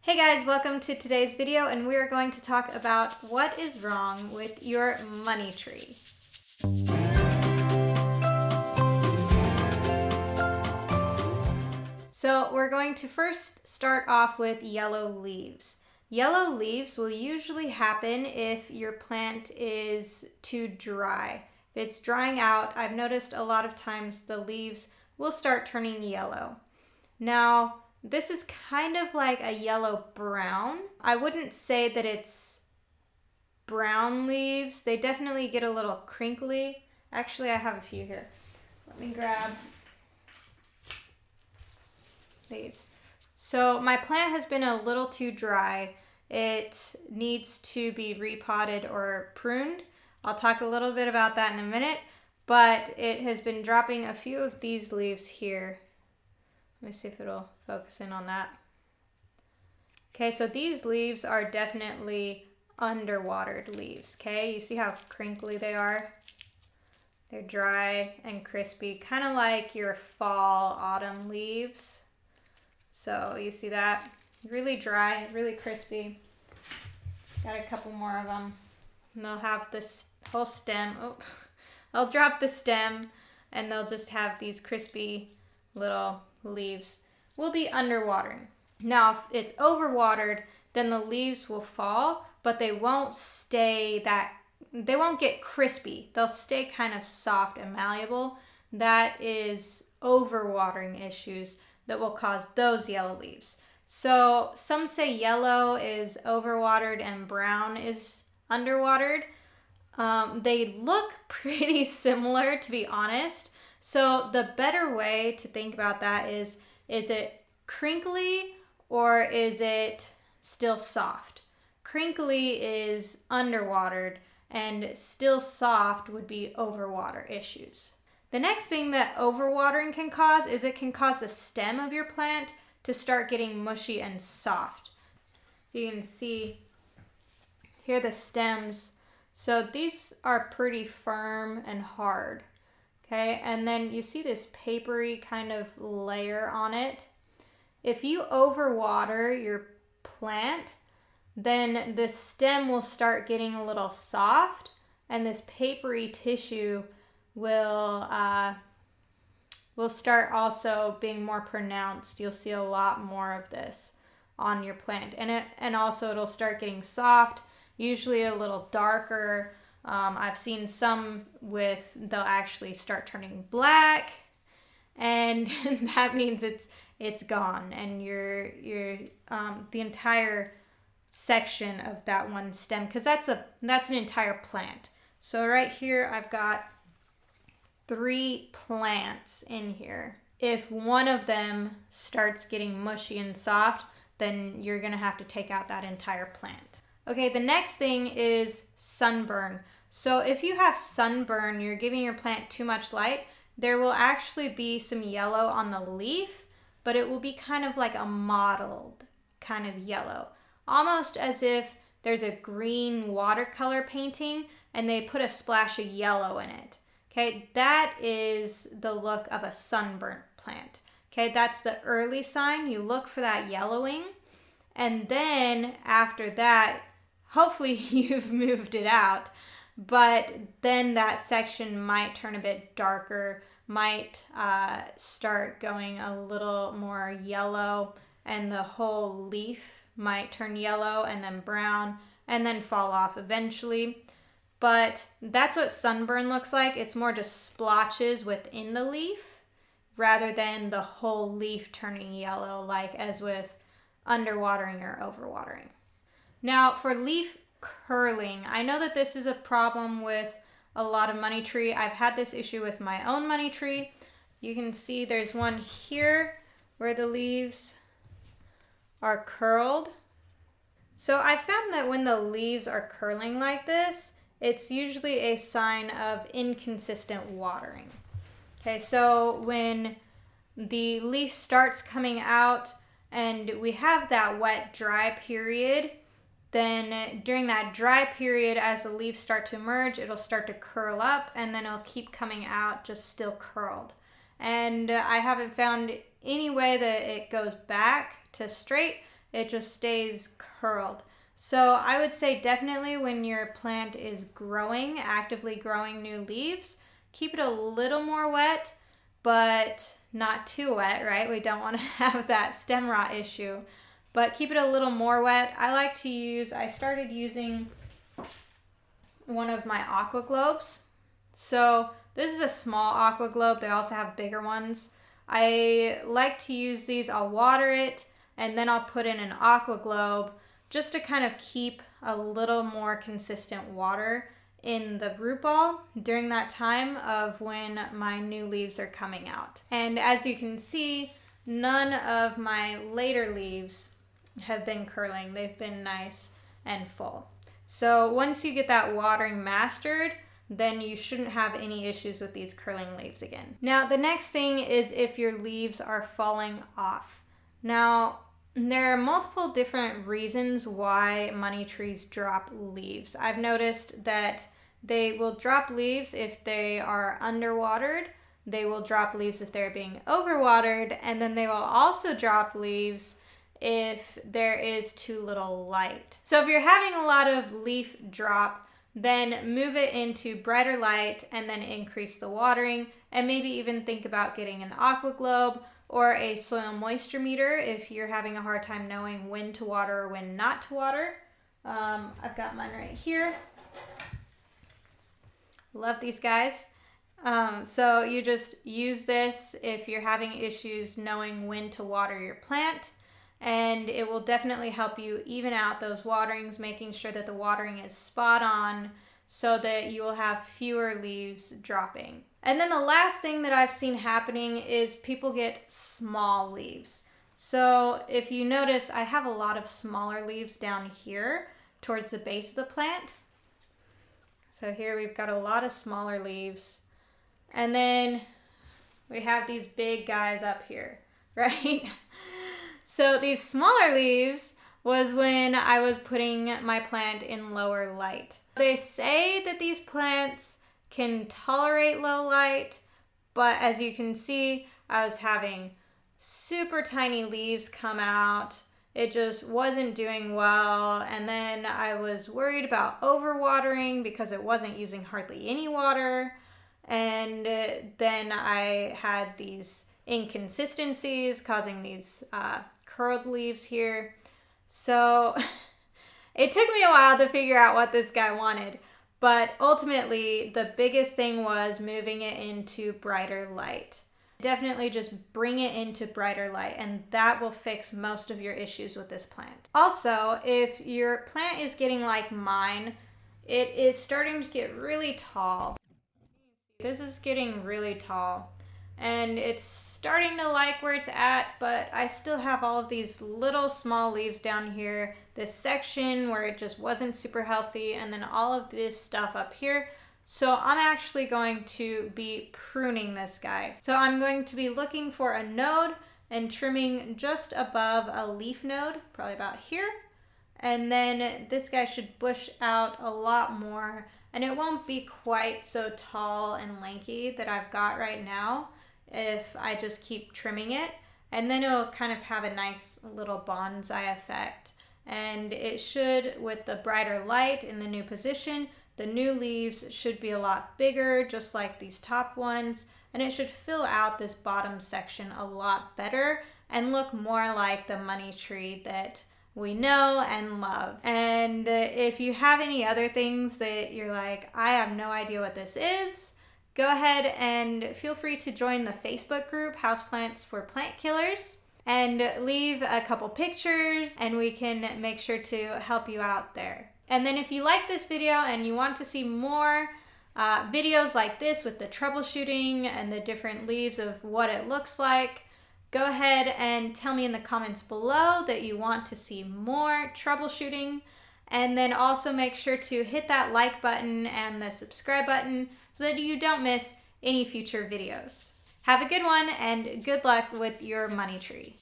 Hey guys, welcome to today's video, and we are going to talk about what is wrong with your money tree. So we're going to first start off with yellow leaves. Yellow leaves will usually happen if your plant is too dry. If it's drying out, I've noticed a lot of times the leaves will start turning yellow. Now, this is kind of like a yellow brown. I wouldn't say that it's brown leaves. They definitely get a little crinkly. Actually, I have a few here. Let me grab these. So my plant has been a little too dry. It needs to be repotted or pruned. I'll talk a little bit about that in a minute, but it has been dropping a few of these leaves here. Let me see if it'll focus in on that. Okay, so these leaves are definitely underwatered leaves, okay? You see how crinkly they are? They're dry and crispy, kind of like your fall, autumn leaves. So you see that? Really dry, really crispy. Got a couple more of them. And they'll have this whole stem. Oh, I'll drop the stem and they'll just have these crispy little leaves. Will be underwatering. Now, if it's overwatered, then the leaves will fall, but they won't they won't get crispy. They'll stay kind of soft and malleable. That is overwatering issues that will cause those yellow leaves. So some say yellow is overwatered and brown is underwatered. They look pretty similar, to be honest. So the better way to think about that is it crinkly or is it still soft? Crinkly is underwatered and still soft would be overwater issues. The next thing that overwatering can cause is it can cause the stem of your plant to start getting mushy and soft. You can see here the stems. So these are pretty firm and hard. Okay, and then you see this papery kind of layer on it. If you overwater your plant, then the stem will start getting a little soft and this papery tissue will start also being more pronounced. You'll see a lot more of this on your plant. And also it'll start getting soft, usually a little darker. I've seen some they'll actually start turning black, and that means it's gone, and the entire section of that one stem, because that's an entire plant. So right here I've got 3 plants in here. If one of them starts getting mushy and soft, then you're gonna have to take out that entire plant. Okay, the next thing is sunburn. So if you have sunburn, you're giving your plant too much light, there will actually be some yellow on the leaf, but it will be kind of like a mottled kind of yellow. Almost as if there's a green watercolor painting and they put a splash of yellow in it. Okay, that is the look of a sunburnt plant. Okay, that's the early sign. You look for that yellowing, and then after that, hopefully you've moved it out, but then that section might turn a bit darker, might start going a little more yellow, and the whole leaf might turn yellow and then brown and then fall off eventually. But that's what sunburn looks like. It's more just splotches within the leaf rather than the whole leaf turning yellow, like as with underwatering or overwatering. Now for leaf curling, I know that this is a problem with a lot of money tree. I've had this issue with my own money tree. You can see there's one here where the leaves are curled. So I found that when the leaves are curling like this, it's usually a sign of inconsistent watering. Okay, so when the leaf starts coming out and we have that wet, dry period, then during that dry period, as the leaves start to emerge, it'll start to curl up and then it'll keep coming out just still curled. And I haven't found any way that it goes back to straight. it just stays curled. So I would say definitely when your plant is growing, actively growing new leaves, keep it a little more wet, but not too wet, right? We don't want to have that stem rot issue, but keep it a little more wet. I started using one of my aqua globes. So this is a small aqua globe. They also have bigger ones. I like to use these. I'll water it and then I'll put in an aqua globe just to kind of keep a little more consistent water in the root ball during that time of when my new leaves are coming out. And as you can see, none of my later leaves have been curling. They've been nice and full. So once you get that watering mastered, then you shouldn't have any issues with these curling leaves again. Now, the next thing is if your leaves are falling off. Now, there are multiple different reasons why money trees drop leaves. I've noticed that they will drop leaves if they are underwatered, they will drop leaves if they're being overwatered, and then they will also drop leaves if there is too little light. So if you're having a lot of leaf drop, then move it into brighter light and then increase the watering, and maybe even think about getting an aqua globe or a soil moisture meter if you're having a hard time knowing when to water or when not to water. I've got mine right here. Love these guys. So you just use this if you're having issues knowing when to water your plant, and it will definitely help you even out those waterings, making sure that the watering is spot on so that you will have fewer leaves dropping. And then the last thing that I've seen happening is people get small leaves. So if you notice, I have a lot of smaller leaves down here towards the base of the plant. So here we've got a lot of smaller leaves. And then we have these big guys up here, right? So these smaller leaves was when I was putting my plant in lower light. They say that these plants can tolerate low light, but as you can see, I was having super tiny leaves come out. It just wasn't doing well, and then I was worried about overwatering because it wasn't using hardly any water, and then I had these inconsistencies causing these curled leaves here. So it took me a while to figure out what this guy wanted, but ultimately the biggest thing was moving it into brighter light. Definitely just bring it into brighter light, and that will fix most of your issues with this plant. Also, if your plant is getting like mine, it is starting to get really tall. This is getting really tall, and it's starting to like where it's at, but I still have all of these little small leaves down here, this section where it just wasn't super healthy, and then all of this stuff up here. So I'm actually going to be pruning this guy. So I'm going to be looking for a node and trimming just above a leaf node, probably about here. And then this guy should bush out a lot more, and it won't be quite so tall and lanky that I've got right now if I just keep trimming it. And then it'll kind of have a nice little bonsai effect. And it should, with the brighter light in the new position, the new leaves should be a lot bigger, just like these top ones, and it should fill out this bottom section a lot better and look more like the money tree that we know and love. And if you have any other things that you're like, I have no idea what this is, go ahead and feel free to join the Facebook group, Houseplants for Plant Killers, and leave a couple pictures, and we can make sure to help you out there. And then if you like this video and you want to see more videos like this with the troubleshooting and the different leaves of what it looks like, go ahead and tell me in the comments below that you want to see more troubleshooting. And then also make sure to hit that like button and the subscribe button so that you don't miss any future videos. Have a good one and good luck with your money tree.